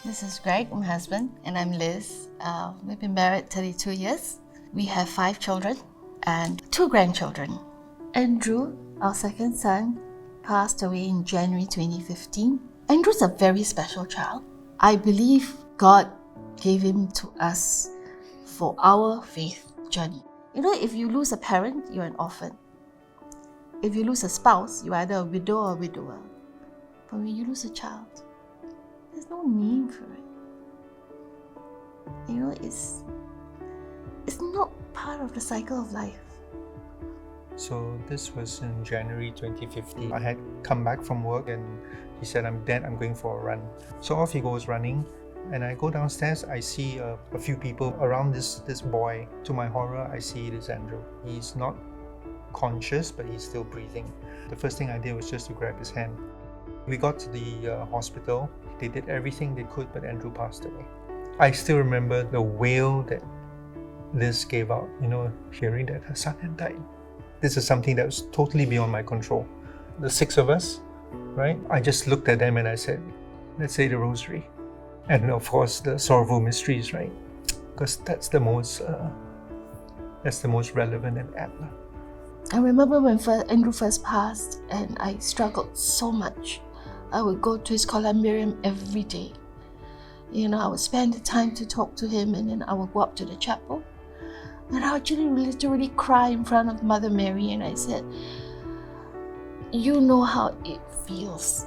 This is Greg, my husband, and I'm Liz. We've been married 32 years. We have 5 children and 2 grandchildren. Andrew, our second son, passed away in January 2015. Andrew's a very special child. I believe God gave him to us for our faith journey. You know, if you lose a parent, you're an orphan. If you lose a spouse, you're either a widow or a widower. But when you lose a child, there's no name for it. You know, it's not part of the cycle of life. So this was in January 2015. I had come back from work and he said, "Dad, I'm going for a run." So off he goes running, and I go downstairs. I see a few people around this boy. To my horror, I see it is Andrew. He's not conscious, but he's still breathing. The first thing I did was just to grab his hand. We got to the hospital. They did everything they could, but Andrew passed away. I still remember the wail that Liz gave out, hearing that her son had died. This is something that was totally beyond my control. The 6 of us, right? I just looked at them and I said, let's say the rosary. And of course, the sorrowful mysteries, right? Because that's the most relevant and apt. I remember when Andrew first passed, and I struggled so much. I would go to his columbarium every day. I would spend the time to talk to him, and then I would go up to the chapel. And I would literally cry in front of Mother Mary, and I said, "You know how it feels.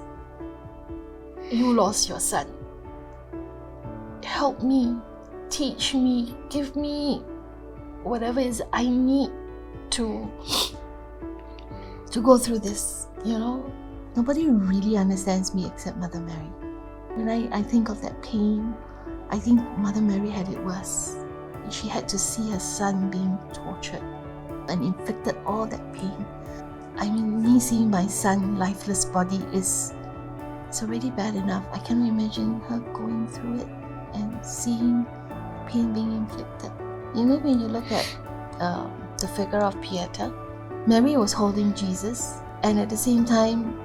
You lost your son. Help me, teach me, give me whatever it is I need to go through this, Nobody really understands me except Mother Mary. When I think of that pain, I think Mother Mary had it worse. She had to see her son being tortured and inflicted all that pain. I mean, me seeing my son, lifeless body, it's already bad enough. I can't imagine her going through it and seeing pain being inflicted. When you look at the figure of Pieta, Mary was holding Jesus, and at the same time,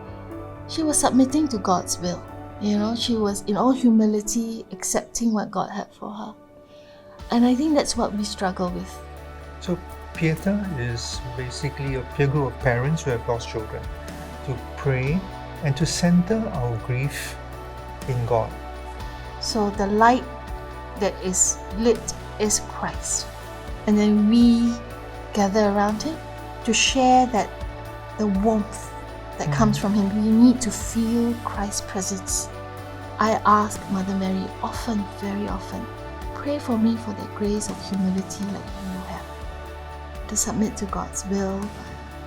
she was submitting to God's will. She was in all humility accepting what God had for her. And I think that's what we struggle with. So Pieta is basically a peer group of parents who have lost children, to pray and to center our grief in God. So the light that is lit is Christ. And then we gather around Him to share the warmth that comes from Him. We need to feel Christ's presence. I ask Mother Mary often, very often, pray for me for the grace of humility like you have, to submit to God's will,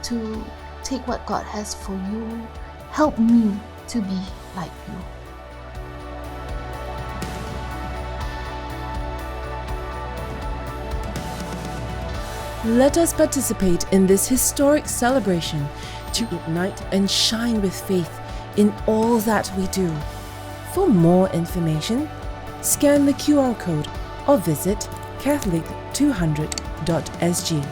to take what God has for you. Help me to be like you. Let us participate in this historic celebration to ignite and shine with faith in all that we do. For more information, scan the QR code or visit catholic200.sg.